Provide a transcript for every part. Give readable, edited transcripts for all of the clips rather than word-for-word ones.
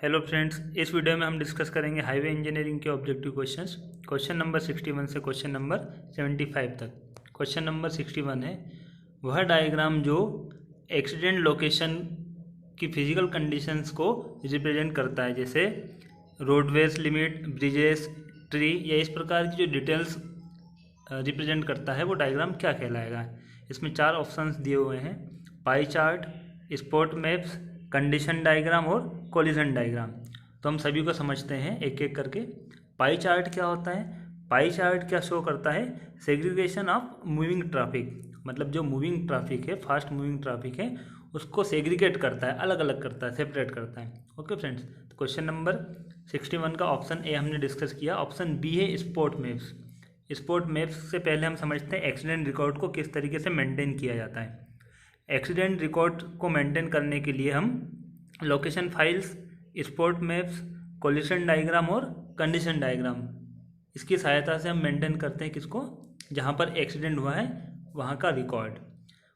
Hello friends, इस video में हम डिस्कस करेंगे हाईवे इंजीनियरिंग के ऑब्जेक्टिव क्वेश्चंस। क्वेश्चन नंबर 61 से क्वेश्चन नंबर 75 तक। क्वेश्चन नंबर 61 है, वह डायग्राम जो एक्सीडेंट लोकेशन की फिजिकल कंडीशंस को रिप्रेजेंट करता है, जैसे रोडवेज लिमिट, ब्रिजेस, ट्री, या इस प्रकार की जो डिटेल्स रिप्रेजेंट करता है वो डायग्राम क्या कहलाएगा। इसमें 4 ऑप्शंस दिए हुए हैं: pie chart, spot maps, condition diagram और कोलिजन डायग्राम। तो हम सभी को समझते हैं एक एक करके। पाई चार्ट क्या होता है? पाई चार्ट क्या शो करता है? सेग्रीगेशन ऑफ मूविंग ट्रैफिक, मतलब जो मूविंग ट्रैफिक है, फास्ट मूविंग ट्रैफिक है, उसको सेग्रीगेट करता है, अलग अलग करता है, सेपरेट करता है। ओके फ्रेंड्स, तो क्वेश्चन नंबर 61 का ऑप्शन ए हमने डिस्कस किया। ऑप्शन बी है स्पॉट मैप्स। स्पॉट मैप्स से पहले हम समझते हैं एक्सीडेंट रिकॉर्ड को किस तरीके से मेंटेन किया जाता है। एक्सीडेंट रिकॉर्ड को मेंटेन करने के लिए हम location files, spot maps, collision diagram और कंडीशन डायग्राम, इसकी सहायता से हम मेंटेन करते हैं किसको? जहाँ पर एक्सीडेंट हुआ है वहाँ का रिकॉर्ड।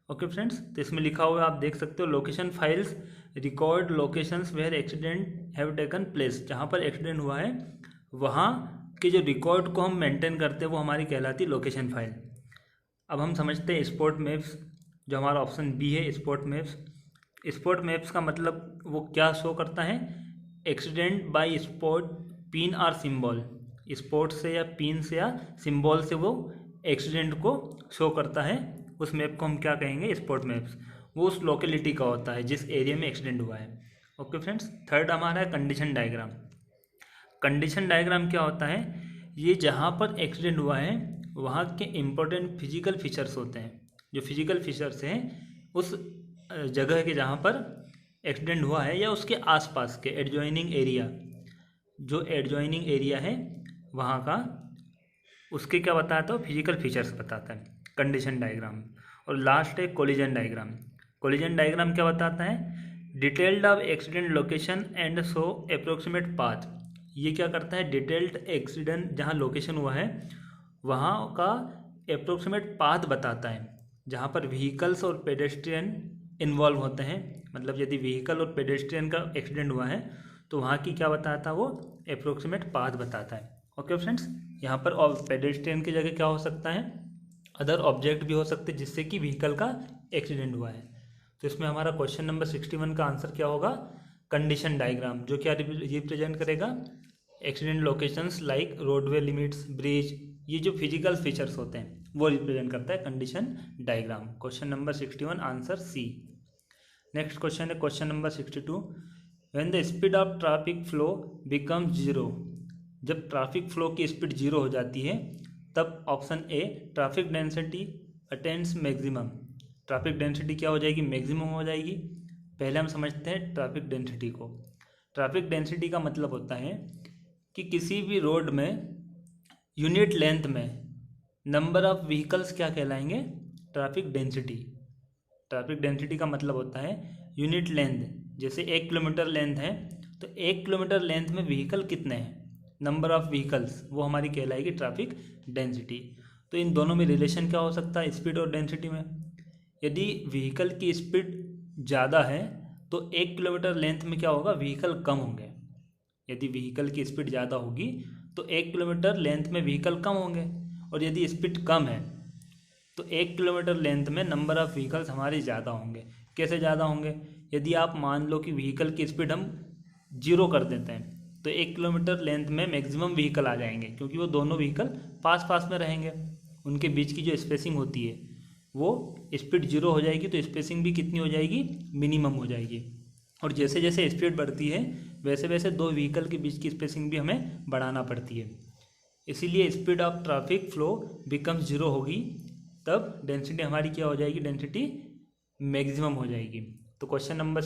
ओके फ्रेंड्स, तो इसमें लिखा हुआ आप देख सकते हो, location files record locations where accident have taken place. जहाँ पर एक्सीडेंट हुआ है वहाँ के जो रिकॉर्ड को हम मेंटेन करते हैं वो हमारी कहलाती है लोकेशन फाइल। अब हम समझते हैं स्पॉट मैप्स, जो हमारा ऑप्शन बी है स्पॉट मैप्स। स्पॉट मैप्स का मतलब वो क्या शो करता है? एक्सीडेंट बाय स्पॉट, पिन और सिंबल। स्पॉट से या पिन से या सिंबल से वो एक्सीडेंट को शो करता है। उस मैप को हम क्या कहेंगे? Spot maps. वो उस लोकेलिटी का होता है जिस एरिया में एक्सीडेंट हुआ है। ओके फ्रेंड्स, थर्ड हमारा है कंडीशन डायग्राम। कंडीशन डायग्राम क्या होता है? ये जहाँ पर एक्सीडेंट हुआ है वहाँ के इम्पोर्टेंट फिजिकल फीचर्स होते हैं। जो फिजिकल फीचर्स हैं उस जगह के जहाँ पर एक्सीडेंट हुआ है या उसके आसपास के एडजॉइनिंग एरिया, जो एडजॉइनिंग एरिया है वहाँ का, उसके क्या बताता है? फिजिकल फीचर्स बताता है कंडीशन डायग्राम। और लास्ट है कोलिजन डायग्राम। कोलिजन डायग्राम क्या बताता है? Detailed of accident location and show approximate path. ये क्या करता है? डिटेल्ड एक्सीडेंट जहाँ लोकेशन हुआ है वहाँ का अप्रोक्सीमेट पाथ बताता है, जहाँ पर व्हीकल्स और पेडेस्ट्रियन इन्वॉल्व होते हैं। मतलब यदि व्हीकल और पेडेस्ट्रियन का एक्सीडेंट हुआ है तो वहाँ की क्या बताता है? वो अप्रोक्सीमेट पाथ बताता है। ओके फ्रेंड्स, यहाँ पर और पेडेस्ट्रियन की जगह क्या हो सकता है? अदर ऑब्जेक्ट भी हो सकते हैं जिससे कि व्हीकल का एक्सीडेंट हुआ है। तो इसमें हमारा क्वेश्चन नंबर 61 का आंसर क्या होगा? कंडीशन डायग्राम, जो क्या रिप्रेजेंट करेगा? Accident locations like roadway limits, bridge, ये जो फिजिकल फीचर्स होते हैं वो रिप्रेजेंट करता है condition diagram. Question number 61 answer C. Next question है question number 62, when the speed of traffic flow becomes zero. जब ट्रैफिक फ्लो की स्पीड जीरो हो जाती है तब option A traffic density attains maximum. Traffic density क्या हो जाएगी? मैक्सिमम हो जाएगी। पहले हम समझते हैं ट्रैफिक डेंसिटी को। ट्रैफिक डेंसिटी का मतलब होता है कि किसी भी रोड में यूनिट लेंथ में नंबर ऑफ व्हीकल्स क्या कहलाएंगे? Traffic density. ट्रैफिक डेंसिटी का मतलब होता है यूनिट लेंथ। जैसे 1 किलोमीटर लेंथ है तो 1 किलोमीटर लेंथ में व्हीकल कितने हैं, नंबर ऑफ व्हीकल्स, वो हमारी कहलाएगी ट्रैफिक डेंसिटी। तो इन दोनों में रिलेशन क्या हो सकता है? स्पीड और डेंसिटी में। यदि व्हीकल की स्पीड ज़्यादा है तो 1 किलोमीटर लेंथ में क्या होगा? व्हीकल कम होंगे। यदि व्हीकल की स्पीड ज़्यादा होगी तो 1 किलोमीटर लेंथ में व्हीकल कम होंगे। और यदि स्पीड कम है तो 1 किलोमीटर लेंथ में नंबर ऑफ़ व्हीकल्स हमारे ज़्यादा होंगे। कैसे ज़्यादा होंगे? यदि आप मान लो कि व्हीकल की स्पीड हम 0 कर देते हैं तो 1 किलोमीटर लेंथ में मैक्सिमम व्हीकल आ जाएंगे, क्योंकि वो दोनों व्हीकल पास पास में रहेंगे। उनके बीच की जो स्पेसिंग होती है वो स्पीड 0 हो जाएगी तो स्पेसिंग भी कितनी हो जाएगी? मिनिमम हो जाएगी। और जैसे जैसे स्पीड बढ़ती है वैसे वैसे दो व्हीकल के बीच की स्पेसिंग भी हमें बढ़ाना पड़ती है। इसीलिए speed of traffic flow becomes 0 होगी तब डेंसिटी हमारी क्या हो जाएगी? डेंसिटी मैक्सिमम हो जाएगी। तो क्वेश्चन नंबर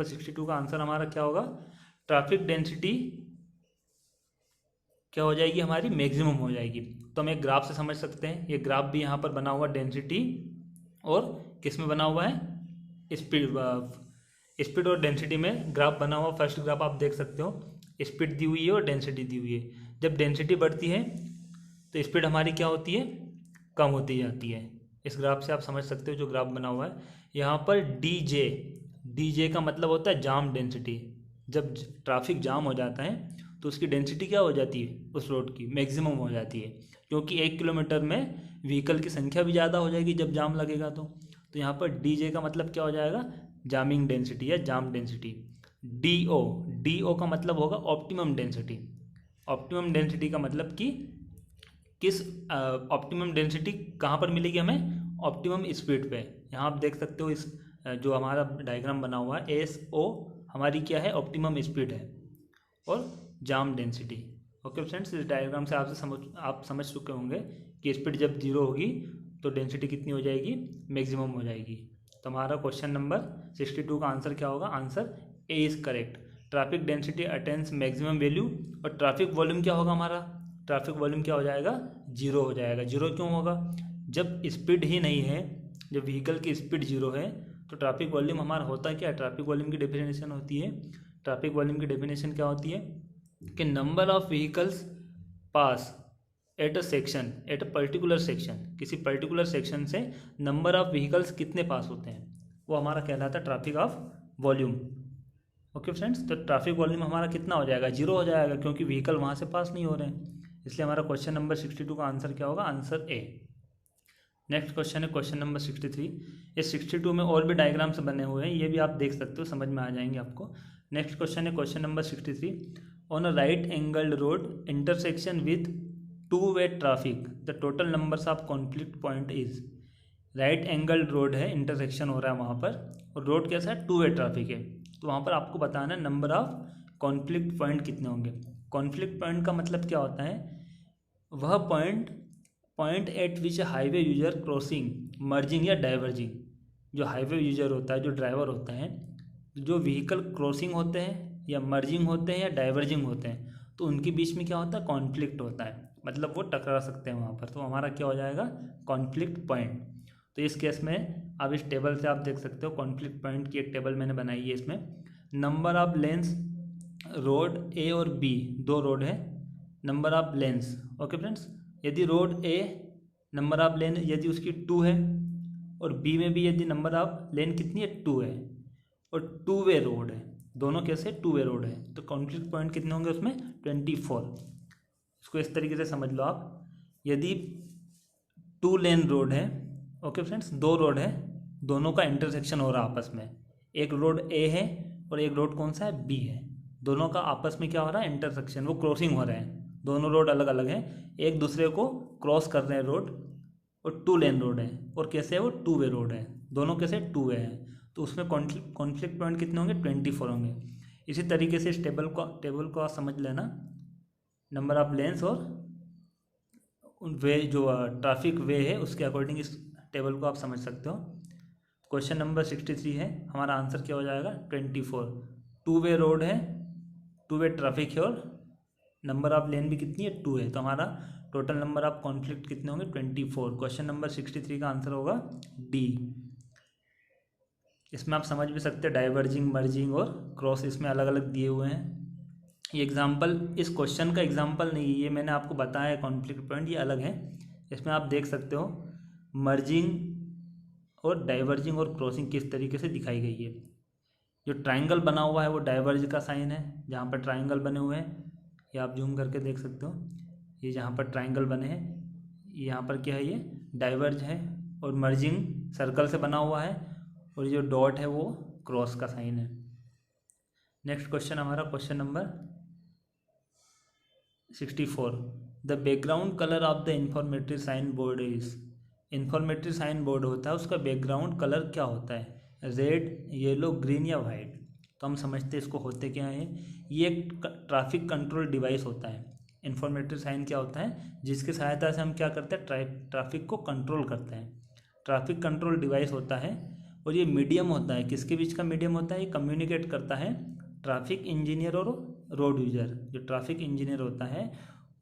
62 का आंसर हमारा क्या होगा? ट्रैफिक डेंसिटी क्या हो जाएगी? हमारी मैक्सिमम हो जाएगी। तो हम एक ग्राफ से समझ सकते हैं। ये ग्राफ भी यहाँ पर बना हुआ डेंसिटी और किस में बना हुआ है? स्पीड और डेंसिटी में ग्राफ बना हुआ। फर्स्ट ग्राफ आप देख सकते हो, स्पीड दी हुई है और डेंसिटी दी हुई है। जब डेंसिटी बढ़ती है तो स्पीड हमारी क्या होती है? कम होती जाती है। इस ग्राफ से आप समझ सकते हो जो ग्राफ बना हुआ है। यहाँ पर डी जे DJ का मतलब होता है जाम डेंसिटी। जब ट्रैफिक जाम हो जाता है तो उसकी डेंसिटी क्या हो जाती है, उस रोड की मैक्सिमम हो जाती है, क्योंकि 1 किलोमीटर में व्हीकल की संख्या भी ज़्यादा हो जाएगी जब जाम लगेगा। तो यहाँ पर DJ का मतलब क्या हो जाएगा, जामिंग डेंसिटी या जाम डेंसिटी। DO का मतलब होगा ऑप्टिमम डेंसिटी। ऑप्टिमम डेंसिटी का मतलब कि किस ऑप्टिमम डेंसिटी कहाँ पर मिलेगी हमें, ऑप्टिमम स्पीड पे। यहाँ आप देख सकते हो इस जो हमारा डायग्राम बना हुआ है, SO हमारी क्या है, ऑप्टिमम स्पीड है, और जाम डेंसिटी। ओके फ्रेंड्स, इस डायग्राम से आप समझ चुके होंगे कि स्पीड जब 0 होगी तो डेंसिटी कितनी हो जाएगी, मैक्सिमम हो जाएगी। तो हमारा क्वेश्चन नंबर 62 का आंसर क्या होगा, answer A is correct. Traffic density attains maximum value, और ट्रैफिक वॉल्यूम क्या होगा हमारा, ट्रैफिक वॉल्यूम क्या हो जाएगा, 0 हो जाएगा। 0 क्यों होगा, जब स्पीड ही नहीं है, जब व्हीकल की स्पीड 0 है तो ट्रैफिक वॉल्यूम हमारा होता है क्या, ट्रैफिक वॉल्यूम की डेफिनेशन होती है, ट्रैफिक वॉल्यूम की डेफिनेशन क्या होती है कि number of vehicles pass at a section, at a particular section, किसी पर्टिकुलर सेक्शन से नंबर ऑफ व्हीकल्स कितने पास होते हैं, वो हमारा कहलाता है traffic of volume. Okay friends, तो ट्रैफिक वॉल्यूम हमारा कितना हो जाएगा, 0 हो जाएगा, क्योंकि व्हीकल वहाँ से पास नहीं हो रहे हैं। इसलिए हमारा क्वेश्चन नंबर 62 का आंसर क्या होगा, आंसर ए। नेक्स्ट क्वेश्चन है क्वेश्चन नंबर 63। इस 62 में और भी डायग्राम्स बने हुए हैं, ये भी आप देख सकते हो, समझ में आ जाएंगे आपको। नेक्स्ट क्वेश्चन है question number 63। On a right angled road intersection with two way traffic the total numbers of conflict point is. Right angled road है, इंटरसेक्शन हो रहा है वहाँ पर, और रोड कैसा है, टू वे ट्रैफिक है। तो वहाँ पर आपको बताना है नंबर ऑफ कॉन्फ्लिक्ट पॉइंट कितने होंगे। कॉन्फ्लिक्ट पॉइंट का मतलब क्या होता है, वह पॉइंट एट विच हाईवे यूजर क्रॉसिंग मर्जिंग या डाइवर्जिंग। जो हाईवे यूजर होता है, जो ड्राइवर होता है, जो व्हीकल क्रॉसिंग होते हैं या मर्जिंग होते हैं या डाइवर्जिंग होते हैं, तो उनके बीच में क्या होता है, कॉन्फ्लिक्ट होता है, मतलब वो टकरा सकते हैं वहाँ पर। तो हमारा क्या हो जाएगा, कॉन्फ्लिक्ट पॉइंट। तो इस केस में आप इस टेबल से आप देख सकते हो, कॉन्फ्लिक्ट पॉइंट की एक टेबल मैंने बनाई है। इसमें नंबर ऑफ लेन्स, रोड ए और बी दो रोड है, number of lens. Okay friends, यदि रोड ए नंबर ऑफ लेन यदि उसकी 2 है, और बी में भी यदि नंबर ऑफ लेन कितनी है, 2 है, और 2 वे रोड है, दोनों कैसे 2 वे रोड है, तो कॉन्फ्लिक्ट पॉइंट कितने होंगे उसमें, 24। इसको इस तरीके से समझ लो आप, यदि 2 लेन रोड है, ओके फ्रेंड्स, 2 रोड है, दोनों का इंटरसेक्शन हो रहा है आपस में, एक रोड ए है और एक रोड कौन सा है, बी है, दोनों का आपस में क्या हो रहा है, इंटरसेक्शन, वो क्रॉसिंग हो रहे हैं, दोनों रोड अलग अलग हैं, एक दूसरे को क्रॉस कर रहे हैं रोड, और 2 लेन रोड है, और कैसे है वो 2 वे रोड है, दोनों कैसे 2 वे हैं, तो उसमें कॉन्फ्लिक्ट पॉइंट कितने होंगे, 24 होंगे। इसी तरीके से इस टेबल को आप समझ लेना, नंबर ऑफ लेन्स और वे जो ट्रैफिक वे है उसके अकॉर्डिंग इस टेबल को आप समझ सकते हो। क्वेश्चन नंबर 63 है, हमारा आंसर क्या हो जाएगा, 24। 2 वे रोड है, 2 वे ट्रैफिक है, और नंबर ऑफ लेन भी कितनी है, 2 है, तो हमारा टोटल नंबर ऑफ कॉन्फ्लिक्ट कितने होंगे, 24। क्वेश्चन नंबर 63 का आंसर होगा डी। इसमें आप समझ भी सकते हैं, डाइवर्जिंग, मर्जिंग और क्रॉस इसमें अलग अलग दिए हुए हैं। ये एग्जाम्पल इस क्वेश्चन का एग्जाम्पल नहीं है, ये मैंने आपको बताया है, कॉन्फ्लिक्ट पॉइंट ये अलग है। इसमें आप देख सकते हो मर्जिंग और डाइवर्जिंग और क्रॉसिंग किस तरीके से दिखाई गई है। जो ट्राइंगल बना हुआ है वो डाइवर्ज का साइन है, जहाँ पर ट्राइंगल बने हुए हैं, ये आप जूम करके देख सकते हो, ये जहाँ पर ट्राइंगल बने हैं यहाँ पर क्या है, ये डाइवर्ज है, और मर्जिंग सर्कल से बना हुआ है, और जो डॉट है वो क्रॉस का साइन है। नेक्स्ट क्वेश्चन हमारा question number 64। The background colour of the informatory sign board is. Informatory sign board होता है, उसका बैकग्राउंड कलर क्या होता है, रेड, येलो, ग्रीन या वाइट। तो हम समझते हैं इसको होते क्या है, ये एक ट्रैफिक कंट्रोल डिवाइस होता है। इंफॉर्मेटरी साइन क्या होता है, जिसकी सहायता से हम क्या करते हैं, ट्रैफिक को कंट्रोल करते हैं। ट्रैफिक कंट्रोल डिवाइस होता है, और ये मीडियम होता है, किसके बीच का मीडियम होता है, ये कम्युनिकेट करता है ट्रैफिक इंजीनियर और रोड यूजर। जो ट्रैफिक इंजीनियर होता है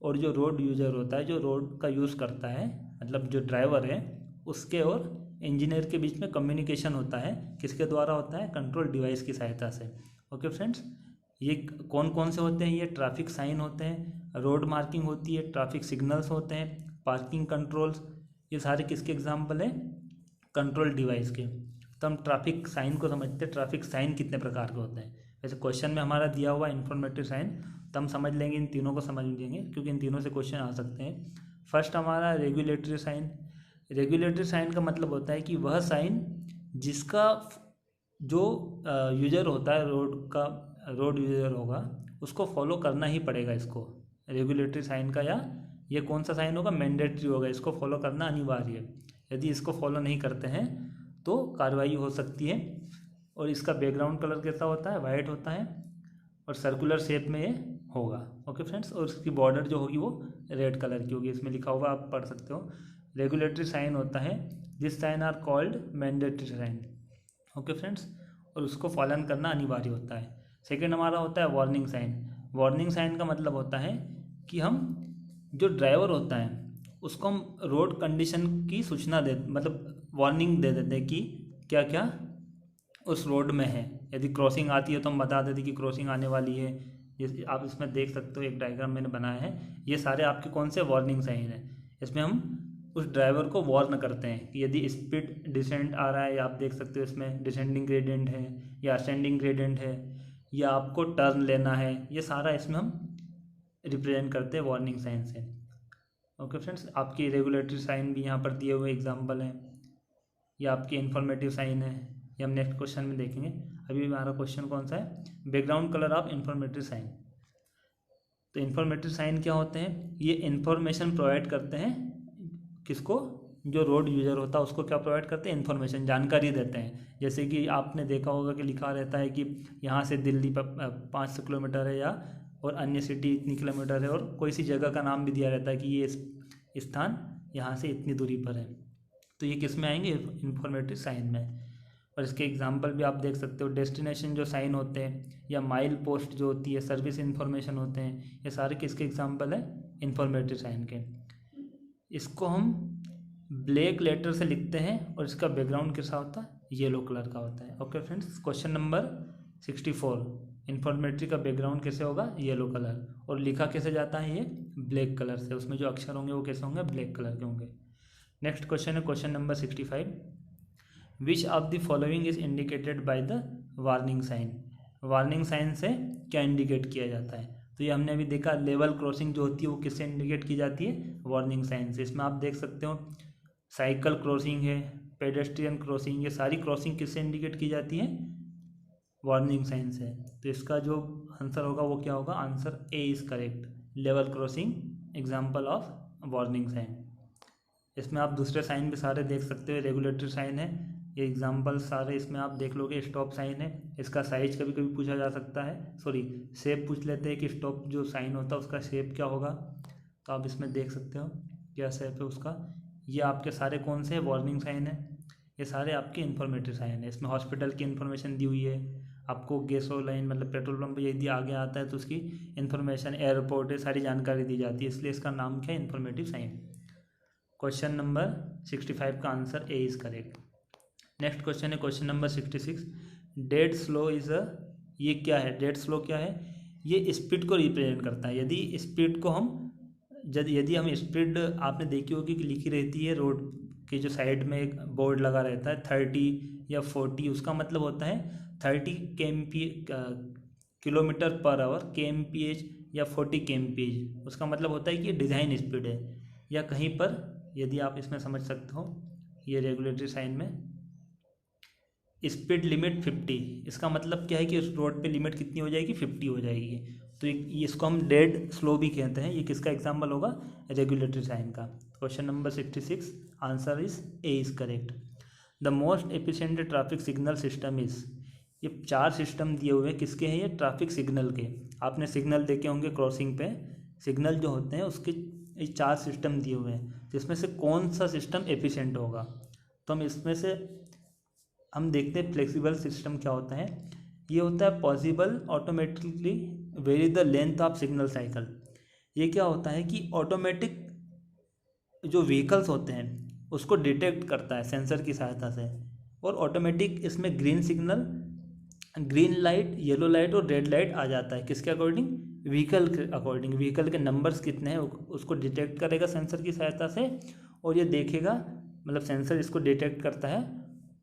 और जो रोड यूजर होता है, जो रोड का यूज़ करता है, मतलब जो ड्राइवर है, उसके और इंजीनियर के बीच में कम्युनिकेशन होता है, किसके द्वारा होता है, कंट्रोल डिवाइस की सहायता से। ओके फ्रेंड्स, ये कौन कौन से होते हैं, ये ट्रैफिक साइन होते हैं, रोड मार्किंग होती है, ट्रैफिक सिग्नल्स होते हैं, पार्किंग कंट्रोल्स, ये सारे किसके एग्जाम्पल हैं, कंट्रोल डिवाइस के। तो हम ट्रैफिक साइन को समझते हैं। ट्रैफिक साइन कितने प्रकार के होते हैं। वैसे क्वेश्चन में हमारा दिया हुआ इंफॉर्मेटिव साइन, तो हम समझ लेंगे, इन तीनों को समझ लेंगे क्योंकि इन तीनों से क्वेश्चन आ सकते हैं। फर्स्ट हमारा रेगुलेटरी साइन। रेगुलेटरी साइन का मतलब होता है कि वह साइन जिसका जो यूजर होता है, रोड यूजर होगा, उसको फॉलो करना ही पड़ेगा इसको, रेगुलेटरी साइन का। या ये कौन सा साइन होगा, मैंडेटरी होगा, इसको फॉलो करना अनिवार्य है। यदि इसको फॉलो नहीं करते हैं तो कार्रवाई हो सकती है। और इसका बैकग्राउंड कलर कैसा होता है, वाइट होता है और सर्कुलर शेप में ये होगा। ओके फ्रेंड्स, और इसकी बॉर्डर जो होगी वो रेड कलर की होगी। इसमें लिखा हुआ आप पढ़ सकते हो। रेगुलेटरी साइन होता है, this sign are called mandatory sign. Okay friends, और उसको फॉलो करना अनिवार्य होता है। सेकेंड हमारा होता है वार्निंग साइन। वार्निंग साइन का मतलब होता है कि हम जो ड्राइवर होता है उसको हम रोड कंडीशन की सूचना दे, मतलब वार्निंग दे देते हैं कि क्या क्या उस रोड में है। यदि क्रॉसिंग आती है तो हम बता देते कि क्रॉसिंग आने वाली है। ये आप इसमें देख सकते हो, एक डायग्राम मैंने बनाया है। ये सारे आपके कौन से वार्निंग साइन है। इसमें हम उस ड्राइवर को वार्न करते हैं कि यदि स्पीड डिसेंट आ रहा है, या आप देख सकते हो इसमें डिसेंडिंग ग्रेडियंट है या असेंडिंग ग्रेडियंट है, या आपको टर्न लेना है, ये सारा इसमें हम रिप्रेजेंट करते हैं वार्निंग साइन से। ओके फ्रेंड्स, आपकी रेगुलेटरी साइन भी यहाँ पर दिए हुए एग्जाम्पल हैं। ये आपकी इंफॉर्मेटिव साइन है, ये हम नेक्स्ट क्वेश्चन में देखेंगे। अभी हमारा क्वेश्चन कौन सा है, background colour of informative sign. तो इंफॉर्मेटिव साइन क्या होते हैं, ये इंफॉर्मेशन प्रोवाइड करते हैं किसको, जो रोड यूजर होता है उसको क्या प्रोवाइड करते हैं, इन्फॉर्मेशन, जानकारी देते हैं। जैसे कि आपने देखा होगा कि लिखा रहता है कि यहाँ से दिल्ली पर 500 किलोमीटर है, या और अन्य सिटी इतनी किलोमीटर है, और कोई सी जगह का नाम भी दिया रहता है कि ये स्थान यहाँ से इतनी दूरी पर है। तो ये किस में आएंगे, इंफॉर्मेटिव साइन में। और इसके एग्जांपल भी आप देख सकते हो। डेस्टिनेशन जो साइन होते हैं, या माइल पोस्ट जो होती है, सर्विस इन्फॉर्मेशन होते हैं, ये सारे किसके एग्जांपल है, इंफॉर्मेटिव साइन के। इसको हम ब्लैक लेटर से लिखते हैं और इसका बैकग्राउंड कैसा होता है, येलो कलर का होता है। Okay friends, question number 64, informatory का बैकग्राउंड कैसे होगा, येलो कलर, और लिखा कैसे जाता है, ये ब्लैक कलर से। उसमें जो अक्षर होंगे वो कैसे होंगे, ब्लैक कलर के होंगे। नेक्स्ट क्वेश्चन है question number 65, which of the following is indicated by the warning sign. Warning sign से क्या इंडिकेट किया जाता है। तो ये हमने अभी देखा, लेवल क्रॉसिंग जो होती है वो किससे इंडिकेट की जाती है, वार्निंग साइन से। इसमें आप देख सकते हो साइकिल क्रॉसिंग है, पेडेस्ट्रियन क्रॉसिंग, ये सारी क्रॉसिंग किससे इंडिकेट की जाती है, वार्निंग साइन से। तो इसका जो आंसर होगा वो क्या होगा, answer A is correct, level crossing example of warning sign. इसमें आप दूसरे साइन भी सारे देख सकते हो, रेगुलेटरी साइन है, ये एग्जाम्पल सारे इसमें आप देख लोगे। स्टॉप साइन है, इसका साइज कभी कभी पूछा जा सकता है, सॉरी शेप पूछ लेते हैं कि स्टॉप जो साइन होता है उसका शेप क्या होगा। तो आप इसमें देख सकते हो क्या शेप है उसका। ये आपके सारे कौन से वार्निंग साइन है, ये सारे आपके इन्फॉर्मेटिव साइन है। इसमें हॉस्पिटल की इन्फॉर्मेशन दी हुई है, आपको गैसो लाइन मतलब पेट्रोल पंप यदि आगे आता है तो उसकी इन्फॉर्मेशन, एयरपोर्ट है, सारी जानकारी दी जाती है, इसलिए इसका नाम क्या है, इन्फॉर्मेटिव साइन। क्वेश्चन नंबर 65 का answer A is correct. Next question है question number 66, dead slow is a, ये क्या है, डेड स्लो क्या है, ये स्पीड को रिप्रेजेंट करता है। यदि स्पीड को हम यदि हम स्पीड, आपने देखी होगी कि लिखी रहती है रोड के जो साइड में एक बोर्ड लगा रहता है 30 या 40, उसका मतलब होता है 30 किलोमीटर पर आवर, kmph या 40 kmph, उसका मतलब होता है कि डिज़ाइन स्पीड है। या कहीं पर यदि आप इसमें समझ सकते हो, ये रेगुलेटरी साइन में स्पीड लिमिट 50, इसका मतलब क्या है कि उस रोड पे लिमिट कितनी हो जाएगी, 50 हो जाएगी। तो इसको हम डेड स्लो भी कहते हैं। ये किसका एग्जाम्पल होगा, रेगुलेटरी साइन का। Question number 66, answer is a is correct. The most efficient traffic signal system is, ये 4 सिस्टम दिए हुए हैं, किसके हैं ये, ट्रैफिक सिग्नल के। आपने सिग्नल देखे होंगे क्रॉसिंग पे, सिग्नल जो होते हैं उसके 4 सिस्टम दिए हुए हैं, जिसमें से कौन सा सिस्टम एफिशिएंट होगा। तो हम इसमें से हम देखते हैं फ्लेक्सिबल सिस्टम क्या होता है। ये होता है possible automatically very the length of signal cycle. ये क्या होता है कि ऑटोमेटिक जो व्हीकल्स होते हैं उसको डिटेक्ट करता है सेंसर की सहायता से, और ऑटोमेटिक इसमें green signal, green light, yellow light और रेड लाइट आ जाता है, किसके अकॉर्डिंग, व्हीकल के अकॉर्डिंग। व्हीकल के नंबर्स कितने हैं उसको डिटेक्ट करेगा सेंसर की सहायता से, और ये देखेगा, मतलब सेंसर इसको डिटेक्ट करता है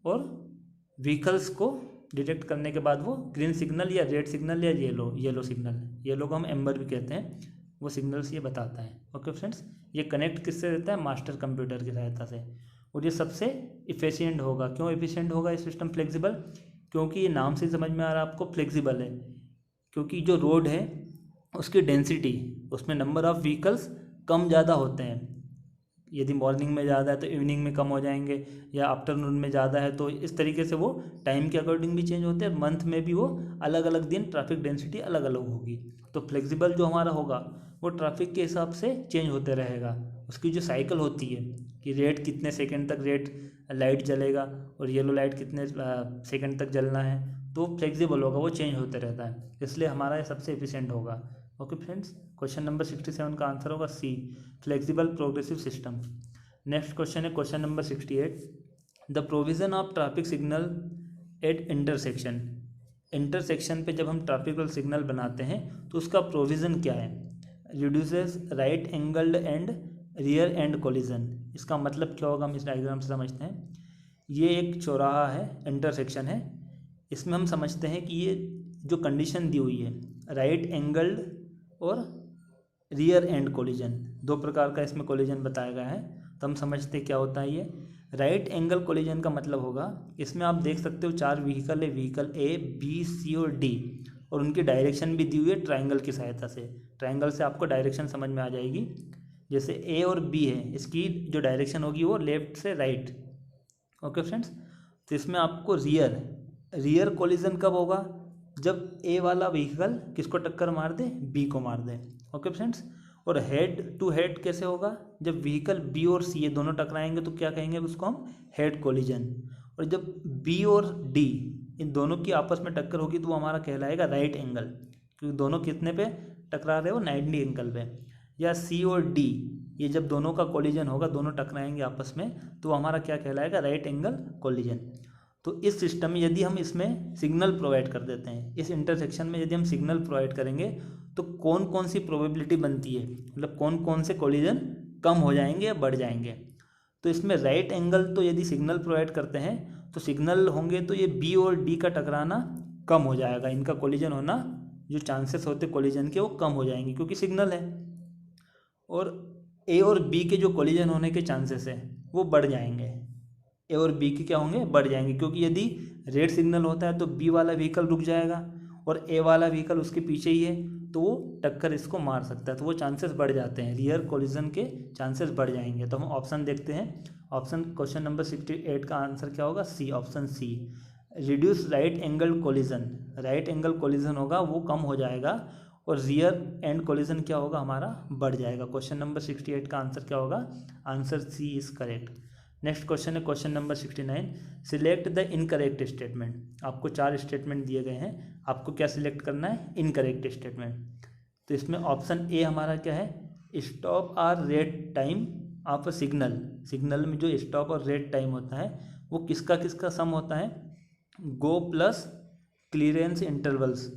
और व्हीकल्स को डिटेक्ट करने के बाद वो ग्रीन सिग्नल या रेड सिग्नल या येलो सिग्नल, येलो को हम एम्बर भी कहते हैं, वो सिग्नल्स ये बताता है। ओके फ्रेंड्स, ये कनेक्ट किससे रहता है? मास्टर कंप्यूटर की सहायता से। और ये सबसे इफिशिएंट होगा। क्यों इफिशिएंट होगा ये सिस्टम फ्लेक्सिबल? क्योंकि ये नाम से समझ में आ रहा है आपको फ्लेक्सिबल है, क्योंकि जो रोड है उसकी डेंसिटी, उसमें नंबर ऑफ़ व्हीकल्स कम ज़्यादा होते हैं। यदि मॉर्निंग में ज़्यादा है तो इवनिंग में कम हो जाएंगे, या आफ्टरनून में ज़्यादा है तो इस तरीके से वो टाइम के अकॉर्डिंग भी चेंज होते हैं। मंथ में भी वो अलग अलग दिन ट्रैफिक डेंसिटी अलग अलग होगी। तो फ्लेक्सिबल जो हमारा होगा वो ट्रैफिक के हिसाब से चेंज होते रहेगा। उसकी जो साइकिल होती है कि रेड कितने सेकंड तक रेड लाइट जलेगा और येलो लाइट कितने सेकंड तक जलना है, तो फ्लेक्सिबल होगा, वो चेंज होते रहता है, इसलिए हमारा ये सबसे एफिशिएंट होगा। ओके फ्रेंड्स, क्वेश्चन नंबर 67 का आंसर होगा C, flexible progressive system. Next question है question number 68, the provision of traffic signal at intersection. Intersection पे जब हम ट्रैफिकल सिग्नल बनाते हैं तो उसका प्रोविज़न क्या है? Reduces right angled and rear and collision. इसका मतलब क्या होगा हम इस डायग्राम से समझते हैं। ये एक चौराहा है, इंटरसेक्शन है, इसमें हम समझते हैं कि ये जो कंडीशन दी हुई है राइट एंगल्ड और रियर एंड कोलिजन, दो प्रकार का इसमें कोलिजन बताया गया है। तो हम समझते क्या होता है ये राइट एंगल कोलिजन का मतलब होगा, इसमें आप देख सकते हो 4 व्हीकल है, व्हीकल ए बी सी और डी, और उनकी डायरेक्शन भी दी हुई है ट्राइंगल की सहायता से। ट्राइंगल से आपको डायरेक्शन समझ में आ जाएगी। जैसे ए और बी है, इसकी जो डायरेक्शन होगी वो लेफ्ट से राइट। ओके फ्रेंड्स, तो इसमें आपको रियर कोलिजन कब होगा? जब ए वाला व्हीकल किसको टक्कर मार दे? बी को मार दे। ओके फ्रेंड्स, और हेड टू हेड कैसे होगा? जब व्हीकल बी और सी ये दोनों टकराएंगे तो क्या कहेंगे उसको हम? Head collision. और जब बी और डी इन दोनों की आपस में टक्कर होगी तो वो हमारा कहलाएगा राइट एंगल, क्योंकि दोनों कितने पे टकरा रहे हो? 90 एंगल पे। या सी और डी ये जब दोनों का कोलिजन होगा, दोनों टकराएंगे आपस में, तो हमारा क्या कहलाएगा? Right angle collision. तो इस सिस्टम में यदि हम इसमें सिग्नल प्रोवाइड कर देते हैं, इस इंटरसेक्शन में यदि हम सिग्नल प्रोवाइड करेंगे तो कौन कौन सी प्रोबेबिलिटी बनती है, मतलब कौन कौन से कोलिजन कम हो जाएंगे या बढ़ जाएंगे। तो इसमें राइट एंगल तो यदि सिग्नल प्रोवाइड करते हैं तो सिग्नल होंगे तो ये बी और डी का टकराना कम हो जाएगा, इनका कोलिजन होना, जो चांसेस होते कोलिजन के वो कम हो जाएंगे क्योंकि सिग्नल है। और ए और बी के जो कोलिजन होने के चांसेस है वो बढ़ जाएंगे। ए और बी के क्या होंगे? बढ़ जाएंगे, क्योंकि यदि रेड सिग्नल होता है तो बी वाला व्हीकल रुक जाएगा और ए वाला व्हीकल उसके पीछे ही है, तो वो टक्कर इसको मार सकता है, तो वो चांसेस बढ़ जाते हैं, रियर कोलिजन के चांसेस बढ़ जाएंगे। तो हम ऑप्शन देखते हैं। ऑप्शन क्वेश्चन नंबर 68 का आंसर क्या होगा? C, option C, reduce right angle collision. Right angle collision होगा वो कम हो जाएगा और रियर एंड कोलिजन क्या होगा? हमारा बढ़ जाएगा। क्वेश्चन नंबर 68 का आंसर क्या होगा? Answer C is correct. Next question है question number 69, select the incorrect statement. आपको 4 स्टेटमेंट दिए गए हैं, आपको क्या सिलेक्ट करना है? Incorrect statement. तो इसमें ऑप्शन ए हमारा क्या है? स्टॉप और red time of signal. Signal में जो स्टॉप और रेड टाइम होता है वो किसका किसका सम होता है? Go plus clearance intervals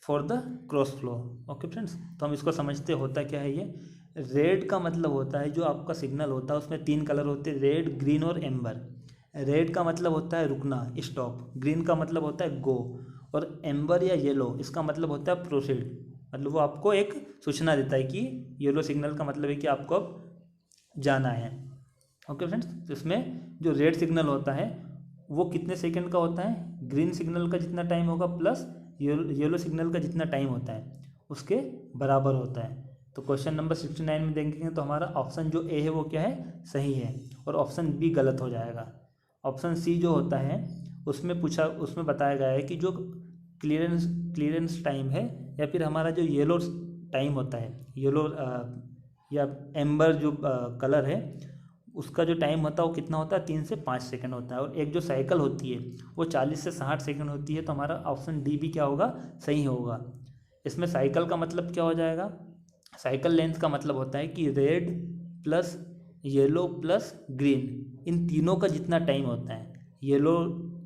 for the cross flow. Okay friends, तो हम इसको समझते होता क्या है ये। रेड का मतलब होता है जो आपका सिग्नल होता है उसमें 3 कलर होते हैं, रेड, ग्रीन और एम्बर। रेड का मतलब होता है रुकना, स्टॉप। ग्रीन का मतलब होता है गो, और एम्बर या येलो इसका मतलब होता है प्रोसीड, मतलब वो आपको एक सूचना देता है कि येलो सिग्नल का मतलब है कि आपको अब जाना है। ओके फ्रेंड्स, तो इसमें जो रेड सिग्नल होता है वो कितने सेकंड का होता है? ग्रीन सिग्नल का जितना टाइम होगा प्लस येलो सिग्नल का जितना टाइम होता है उसके बराबर होता है। तो क्वेश्चन नंबर 69 में देखेंगे तो हमारा ऑप्शन जो ए है वो क्या है? सही है, और ऑप्शन बी गलत हो जाएगा। ऑप्शन सी जो होता है उसमें बताया गया है कि जो क्लियरेंस टाइम है या फिर हमारा जो येलो टाइम होता है, येलो या एम्बर जो कलर है उसका जो टाइम होता है वो कितना होता है? 3 से 5 सेकंड होता है। और एक जो साइकिल होती है वो 40 से 60 सेकंड होती है। तो हमारा ऑप्शन डी भी क्या होगा? सही होगा। इसमें साइकिल का मतलब क्या हो जाएगा? साइकिल लेंथ का मतलब होता है कि red plus yellow plus green, इन तीनों का जितना टाइम होता है, येलो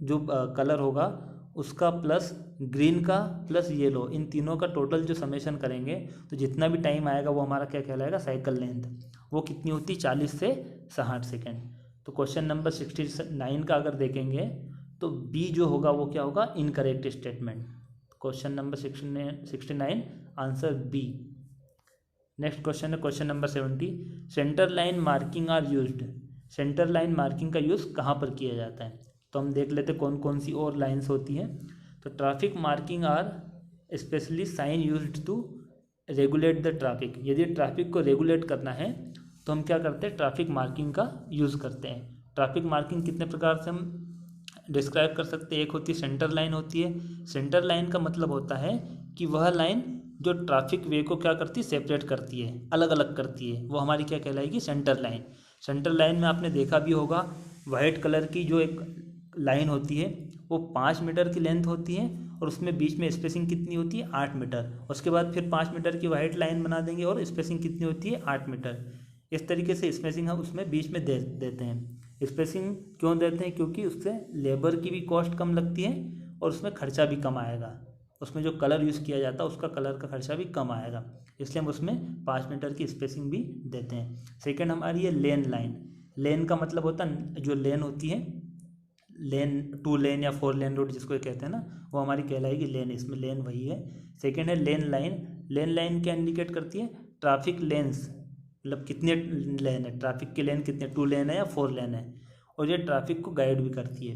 जो कलर होगा उसका प्लस ग्रीन का प्लस येलो, इन तीनों का टोटल जो समेशन करेंगे तो जितना भी टाइम आएगा वो हमारा क्या कहलाएगा? Cycle length. वो कितनी होती? 40 से 60 सेकेंड। तो क्वेश्चन नंबर 69 का अगर देखेंगे तो बी जो होगा वो क्या होगा, incorrect statement. Question number 69 answer B. Next question है question number 70, centre line marking are used. Centre line marking का यूज़ कहाँ पर किया जाता है, तो हम देख लेते कौन कौन सी और लाइंस होती हैं। तो traffic marking are specially sign used to regulate the traffic. यदि ट्रैफिक को रेगुलेट करना है तो हम क्या करते हैं, ट्रैफिक मार्किंग का यूज़ करते हैं। ट्रैफिक मार्किंग कितने प्रकार से हम डिस्क्राइब कर सकते हैं। एक होती है सेंटर लाइन होती है। सेंटर लाइन का मतलब होता है कि वह लाइन जो ट्रैफिक वे को क्या करती है, सेपरेट करती है, अलग अलग करती है, वो हमारी क्या कहलाएगी, सेंटर लाइन। सेंटर लाइन में आपने देखा भी होगा वाइट कलर की जो एक लाइन होती है वो 5 मीटर की लेंथ होती है और उसमें बीच में स्पेसिंग कितनी होती है, 8 मीटर। उसके बाद फिर 5 मीटर की वाइट लाइन बना देंगे और स्पेसिंग कितनी होती है, 8 मीटर। इस तरीके से स्पेसिंग हम उसमें बीच में दे देते हैं। स्पेसिंग क्यों देते हैं, क्योंकि उससे लेबर की भी कॉस्ट कम लगती है और उसमें खर्चा भी कम आएगा। उसमें जो कलर यूज़ किया जाता है उसका कलर का खर्चा भी कम आएगा, इसलिए हम उसमें 5 मीटर की स्पेसिंग भी देते हैं। सेकंड हमारी है लेन लाइन। लेन का मतलब होता है जो लेन होती है, लेन 2 लेन या 4 लेन रोड जिसको कहते हैं ना, वो हमारी कहलाएगी लेन। इसमें लेन वही है। सेकंड है लेन लाइन। लेन लाइन क्या इंडिकेट करती है, ट्रैफिक लेन्स, मतलब कितने लेन है, ट्रैफिक के लेन कितने, 2 लेन है या 4 लेन है, और ये ट्रैफिक को गाइड भी करती है।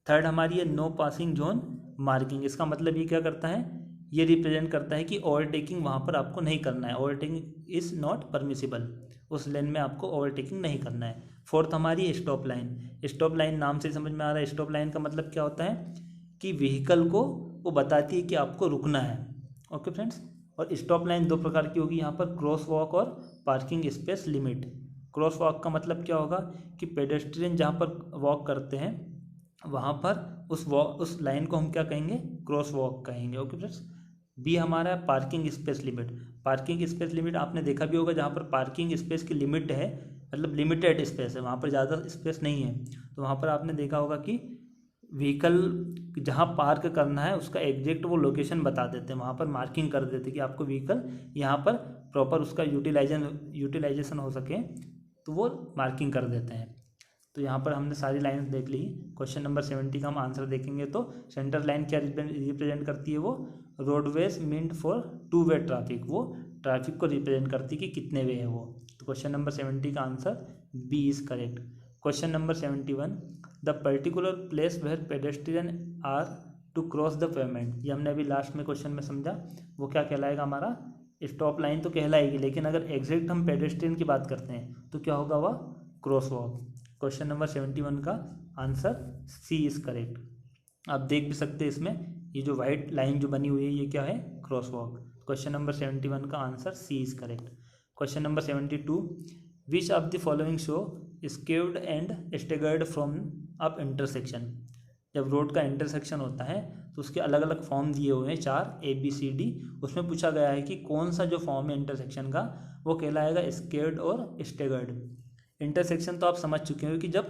थर्ड हमारी है नो पासिंग जोन मार्किंग। इसका मतलब ये क्या करता है, ये रिप्रेजेंट करता है कि ओवरटेकिंग वहाँ पर आपको नहीं करना है, ओवरटेकिंग इज़ नॉट परमिसिबल, उस लेन में आपको ओवरटेकिंग नहीं करना है। फोर्थ हमारी स्टॉप लाइन। स्टॉप लाइन नाम से समझ में आ रहा है, स्टॉप लाइन का मतलब क्या होता है कि व्हीकल को वो बताती है कि आपको रुकना है। ओके फ्रेंड्स, और स्टॉप लाइन 2 प्रकार की होगी यहाँ पर, क्रॉस वॉक और parking space limit. Cross walk का मतलब क्या होगा कि पेडेस्ट्रियन जहाँ पर वॉक करते हैं वहाँ पर उस लाइन को हम क्या कहेंगे, क्रॉस वॉक कहेंगे। Okay friends. बी हमारा है parking space limit. Parking space limit आपने देखा भी होगा, जहाँ पर पार्किंग स्पेस की लिमिट है, मतलब लिमिटेड स्पेस है, वहाँ पर ज़्यादा स्पेस नहीं है, तो वहाँ पर आपने देखा होगा कि व्हीकल जहाँ पार्क करना है उसका एग्जैक्ट वो लोकेशन बता देते हैं, वहाँ पर मार्किंग कर देते हैं कि आपको व्हीकल यहाँ पर प्रॉपर उसका यूटिलाइजेशन हो सके, तो वो मार्किंग कर देते हैं। तो यहाँ पर हमने सारी लाइंस देख ली। क्वेश्चन नंबर 70 का हम आंसर देखेंगे तो सेंटर लाइन क्या रिप्रेजेंट करती है, वो roadways meant for 2 way traffic, वो ट्रैफिक को रिप्रेजेंट करती है कि कितने वे है वो। तो क्वेश्चन नंबर 70 का answer B is correct. Question number 71, the particular place where pedestrian are to cross the pavement. ये हमने अभी लास्ट में क्वेश्चन में समझा, वो क्या कहलाएगा, हमारा स्टॉप लाइन तो कहलाएगी, लेकिन अगर एग्जैक्ट हम पेडेस्ट्रियन की बात करते हैं तो क्या होगा, वह क्रॉस वॉक। क्वेश्चन नंबर 71 का आंसर सी इज करेक्ट। आप देख भी सकते हैं इसमें ये जो वाइट लाइन जो बनी हुई है ये क्या है, क्रॉस वॉक। क्वेश्चन नंबर 71 का answer C is correct. Question number 72, which of the following show skewed and staggered from up intersection. जब रोड का इंटरसेक्शन होता है तो उसके अलग अलग फॉर्म दिए हुए हैं 4 ABCD। उसमें पूछा गया है कि कौन सा जो फॉर्म है इंटरसेक्शन का वो कहलाएगा स्केव्ड और स्टेगर्ड। इंटरसेक्शन तो आप समझ चुके हो कि जब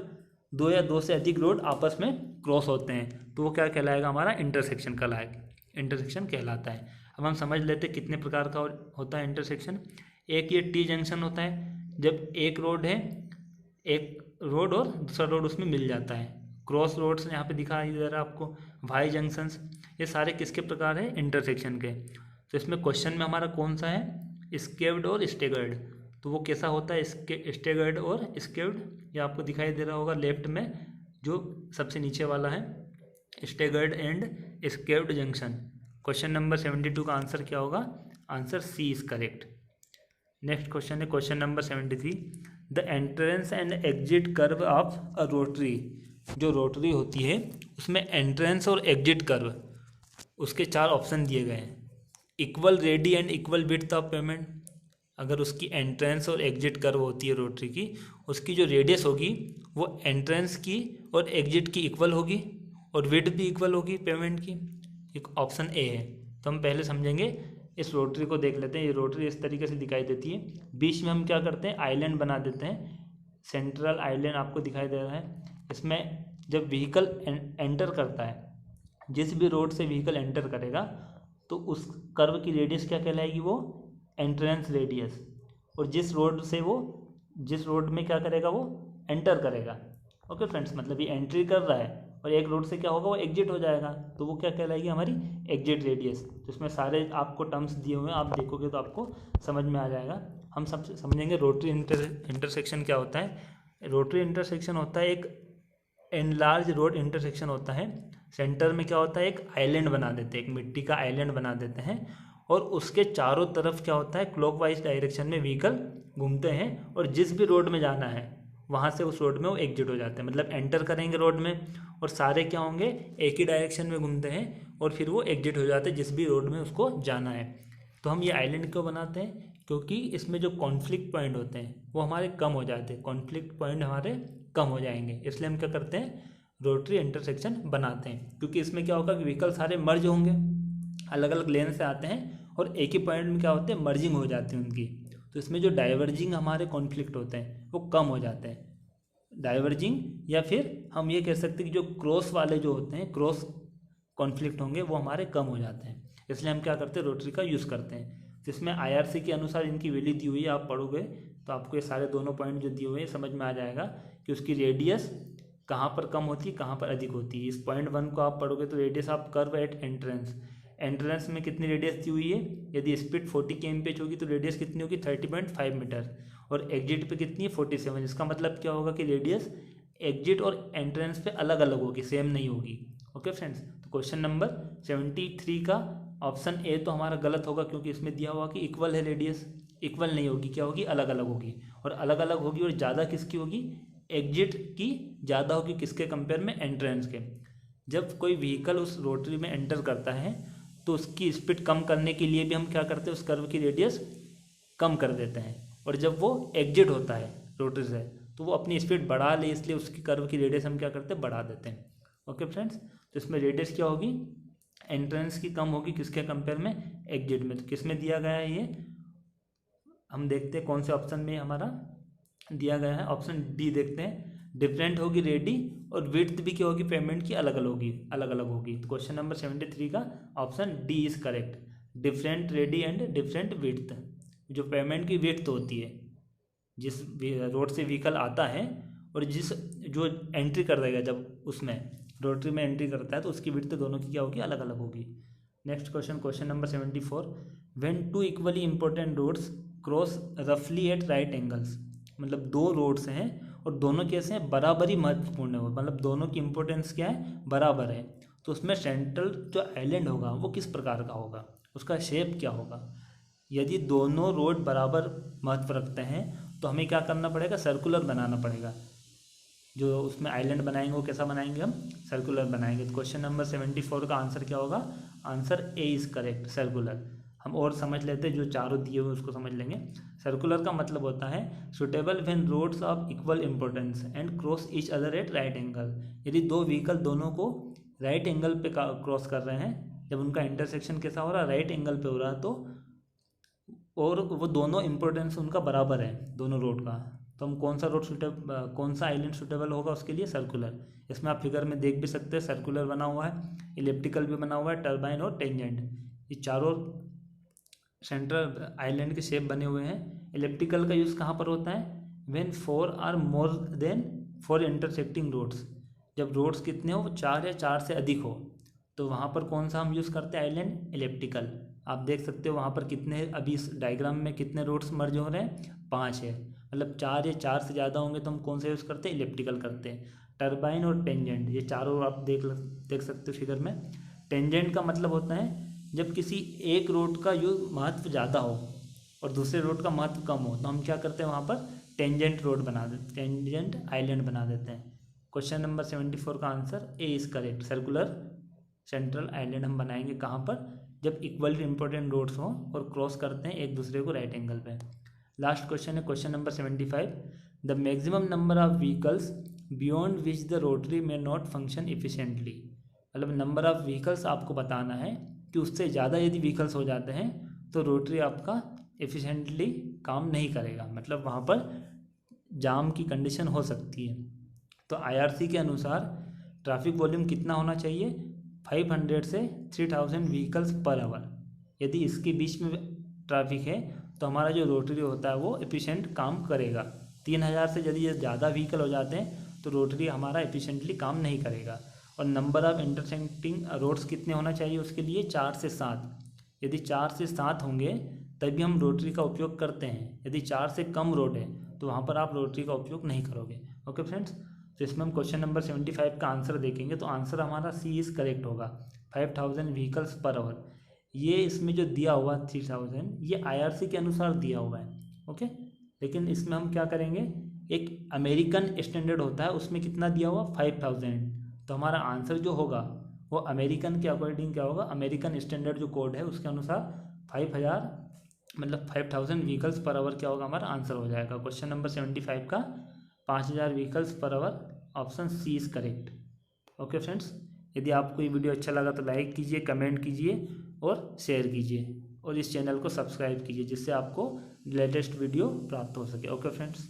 2 या 2 से अधिक रोड आपस में क्रॉस होते हैं तो वो क्या कहलाएगा, हमारा इंटरसेक्शन कहलाता है। अब हम समझ लेते कितने प्रकार का होता है इंटरसेक्शन। एक ये टी जंक्शन होता है, जब एक रोड है, एक रोड और दूसरा रोड उसमें मिल जाता है। क्रॉस रोड्स यहाँ पे दिखाई दे रहा है आपको, वाई जंक्शंस, ये सारे किसके प्रकार हैं, इंटरसेक्शन के। तो इसमें क्वेश्चन में हमारा कौन सा है, स्केव्ड और स्टेगर्ड। तो वो कैसा होता है, स्टेगर्ड और स्केव्ड, ये आपको दिखाई दे रहा होगा लेफ्ट में जो सबसे नीचे वाला है, staggered and skewed junction. Question number 72 का आंसर क्या होगा, answer C is correct. Next question है question number 73, the entrance and exit curve of a rotary. जो रोटरी होती है उसमें एंट्रेंस और एग्जिट कर्व, उसके 4 ऑप्शन दिए गए हैं। Equal ready and equal width of payment. अगर उसकी एंट्रेंस और एग्जिट कर्व होती है रोटरी की, उसकी जो रेडियस होगी वो एंट्रेंस की और एग्जिट की इक्वल होगी और विड्थ भी इक्वल होगी पेमेंट की। एक ऑप्शन ए है। तो हम पहले समझेंगे, इस रोटरी को देख लेते हैं। ये रोटरी इस तरीके से दिखाई देती है, बीच में हम क्या करते हैं, आइलैंड बना देते हैं। सेंट्रल आइलैंड आपको दिखाई दे रहा है। इसमें जब व्हीकल एंटर करता है, जिस भी रोड से व्हीकल एंटर करेगा तो उस कर्व की रेडियस क्या कहलाएगी, वो एंट्रेंस रेडियस। और जिस रोड में क्या करेगा, वो एंटर करेगा। ओके फ्रेंड्स, मतलब ये एंट्री कर रहा है और एक रोड से क्या होगा, वो एग्जिट हो जाएगा, तो वो क्या कहलाएगी हमारी एग्जिट रेडियस। तो इसमें सारे आपको टर्म्स दिए हुए हैं, आप देखोगे तो आपको समझ में आ जाएगा। हम सब समझेंगे रोटरी इंटरसेक्शन क्या होता है। रोटरी इंटरसेक्शन होता है एक एनलार्ज रोड इंटरसेक्शन होता है। सेंटर में क्या होता है, एक आइलैंड बना देते हैं, एक मिट्टी का आइलैंड बना देते हैं, और उसके चारों तरफ क्या होता है, क्लॉकवाइज डायरेक्शन में व्हीकल घूमते हैं, और जिस भी रोड में जाना है वहाँ से उस रोड में वो एग्जिट हो जाते हैं। मतलब एंटर करेंगे रोड में और सारे क्या होंगे, एक ही डायरेक्शन में घूमते हैं और फिर वो एग्जिट हो जाते हैं जिस भी रोड में उसको जाना है। तो हम ये आइलैंड क्यों बनाते हैं, क्योंकि इसमें जो कॉन्फ्लिक्ट पॉइंट होते हैं वो हमारे कम हो जाते हैं, कॉन्फ्लिक्ट पॉइंट हमारे कम हो जाएंगे, इसलिए हम क्या करते हैं, रोटरी इंटरसेक्शन बनाते हैं। क्योंकि इसमें क्या होगा कि व्हीकल सारे मर्ज होंगे, अलग अलग लेन से आते हैं और एक ही पॉइंट में क्या होते हैं, मर्जिंग हो जाती है उनकी। तो इसमें जो डाइवर्जिंग हमारे कॉन्फ्लिक्ट होते हैं वो कम हो जाते हैं, डाइवर्जिंग, या फिर हम ये कह सकते हैं कि जो क्रॉस वाले जो होते हैं, क्रॉस कॉन्फ्लिक्ट होंगे वो हमारे कम हो जाते हैं, इसलिए हम क्या करते हैं, रोटरी का यूज़ करते हैं। जिसमें IRC के अनुसार इनकी वैल्यू दी हुई है, आप पढ़ोगे तो आपको ये सारे दोनों पॉइंट जो दिए हुए हैं समझ में आ जाएगा कि उसकी रेडियस कहाँ पर कम होती है, कहाँ पर अधिक होती है। इस पॉइंट 1 को आप पढ़ोगे तो रेडियस आप कर्व एट एंट्रेंस में कितनी रेडियस दी हुई है, यदि स्पीड 40 km/h होगी तो रेडियस कितनी होगी, 30.5 मीटर, और एग्जिट पे कितनी है, 47। इसका मतलब क्या होगा कि रेडियस एग्जिट और एंट्रेंस पे अलग अलग होगी, सेम नहीं होगी। ओके फ्रेंड्स, तो क्वेश्चन नंबर 73 का ऑप्शन ए तो हमारा गलत होगा, क्योंकि इसमें दिया हुआ कि इक्वल है रेडियस, इक्वल नहीं होगी, क्या होगी, अलग अलग होगी, और अलग अलग होगी और ज़्यादा किसकी होगी, एग्जिट की ज़्यादा होगी, किसके कंपेयर में, एंट्रेंस के। जब कोई व्हीकल उस रोटरी में एंटर करता है तो उसकी स्पीड कम करने के लिए भी हम क्या करते हैं, उस कर्व की रेडियस कम कर देते हैं, और जब वो एग्जिट होता है रोटरी से तो वो अपनी स्पीड बढ़ा ले, इसलिए उसकी कर्व की रेडियस हम क्या करते हैं, बढ़ा देते हैं। ओके फ्रेंड्स, तो इसमें रेडियस क्या होगी, एंट्रेंस की कम होगी, किसके कंपेयर में, एग्जिट में। तो किस में दिया गया है ये, हम देखते हैं कौन से ऑप्शन में हमारा दिया गया है, ऑप्शन डी देखते हैं। डिफरेंट होगी रेडी, और विड्थ भी क्या होगी, पेमेंट की अलग अलग होगी। तो क्वेश्चन नंबर 73 का option D is correct, different ready and different width. जो पेमेंट की विड्थ होती है, जिस रोड से व्हीकल आता है और जिस जो एंट्री कर देगा, जब उसमें रोटरी में एंट्री करता है तो उसकी विड्थ दोनों की क्या होगी, अलग अलग होगी। Next question, question number 74, when two equally important roads cross रफली एट राइट एंगल्स। मतलब दो रोड्स हैं और दोनों कैसे हैं, बराबर ही महत्वपूर्ण है, मतलब दोनों की इंपॉर्टेंस क्या है, बराबर है। तो उसमें सेंट्रल जो आइलैंड होगा वो किस प्रकार का होगा, उसका शेप क्या होगा। यदि दोनों रोड बराबर महत्व रखते हैं तो हमें क्या करना पड़ेगा, सर्कुलर बनाना पड़ेगा। जो उसमें आइलैंड बनाएंगे वो कैसा बनाएंगे, हम सर्कुलर बनाएंगे। तो क्वेश्चन नंबर 74 का आंसर क्या होगा, answer A is correct, circular. हम और समझ लेते हैं, जो चारों दिए हुए उसको समझ लेंगे। सर्कुलर का मतलब होता है suitable when roads of equal importance and cross each other at right angle. यदि दो व्हीकल दोनों को राइट एंगल पे क्रॉस कर रहे हैं, जब उनका इंटरसेक्शन कैसा हो रहा है, राइट एंगल पे हो रहा है, तो और वो दोनों इंपॉर्टेंस उनका बराबर है दोनों रोड का, तो हम कौन सा रोड कौन सा आइलैंड सूटेबल होगा उसके लिए, सर्कुलर। इसमें आप फिगर में देख भी सकते हैं, सर्कुलर बना हुआ है, इलिप्टिकल भी बना हुआ है, टर्बाइन और टेंजेंट, ये चारों सेंट्रल आइलैंड के शेप बने हुए हैं। इलिप्टिकल का यूज़ कहाँ पर होता है, when 4 or more than 4 intersecting roads. जब रोड्स कितने हो, 4 या 4 से अधिक हो, तो वहाँ पर कौन सा हम यूज़ करते हैं, आइलैंड, इलिप्टिकल। आप देख सकते हो वहाँ पर कितने, अभी इस डायग्राम में कितने रोड्स मर्ज हो रहे हैं, 5 है, मतलब 4 या 4 से ज़्यादा होंगे तो हम कौन सा यूज़ करते हैं, इलिप्टिकल करते हैं। टर्बाइन और टेंजेंट, ये चारों आप देख सकते हो फिगर में। टेंजेंट का मतलब होता है जब किसी एक रोड का यूज महत्व ज़्यादा हो और दूसरे रोड का महत्व कम हो, तो हम क्या करते हैं, वहाँ पर टेंजेंट रोड बना देते, टेंजेंट आइलैंड बना देते हैं। क्वेश्चन नंबर 74 का answer A is correct, circular central island हम बनाएंगे कहाँ पर, जब इक्वली इंपॉर्टेंट रोड्स हों और क्रॉस करते हैं एक दूसरे को राइट एंगल पे। लास्ट क्वेश्चन है question number 75, the maximum number of vehicles beyond which the rotary में नॉट फंक्शन इफिशिएंटली। मतलब नंबर ऑफ व्हीकल्स आपको बताना है कि उससे ज़्यादा यदि व्हीकल्स हो जाते हैं तो रोटरी आपका एफिशिएंटली काम नहीं करेगा, मतलब वहाँ पर जाम की कंडीशन हो सकती है। तो IRC के अनुसार ट्रैफिक वॉल्यूम कितना होना चाहिए, 500 से 3000 व्हीकल्स पर आवर। यदि इसके बीच में ट्रैफिक है तो हमारा जो रोटरी होता है वो एफिशिएंट काम करेगा। 3000 से यदि ज़्यादा व्हीकल हो जाते हैं तो रोटरी हमारा एफिशिएंटली काम नहीं करेगा। और नंबर ऑफ इंटरसेक्टिंग रोड्स कितने होना चाहिए उसके लिए 4 से 7। यदि 4 से 7 होंगे तभी हम रोटरी का उपयोग करते हैं। यदि 4 से कम रोड है तो वहाँ पर आप रोटरी का उपयोग नहीं करोगे। ओके फ्रेंड्स, तो इसमें हम क्वेश्चन नंबर 75 का आंसर देखेंगे। तो आंसर हमारा सी इज़ करेक्ट होगा, 5000 व्हीकल्स पर आवर। ये इसमें जो दिया हुआ 3000 ये IRC के अनुसार दिया हुआ है। ओके, लेकिन इसमें हम क्या करेंगे, एक अमेरिकन स्टैंडर्ड होता है उसमें कितना दिया हुआ 5000। तो हमारा आंसर जो होगा वो अमेरिकन के अकॉर्डिंग क्या होगा, अमेरिकन स्टैंडर्ड जो कोड है उसके अनुसार 5000 व्हीकल्स पर आवर क्या होगा, हमारा आंसर हो जाएगा। क्वेश्चन नंबर 75 का 5000 vehicles per hour, option C is correct. Okay friends, यदि आपको ये वीडियो अच्छा लगा तो लाइक कीजिए, कमेंट कीजिए और शेयर कीजिए और इस चैनल को सब्सक्राइब कीजिए जिससे आपको लेटेस्ट वीडियो प्राप्त हो सके। Okay friends.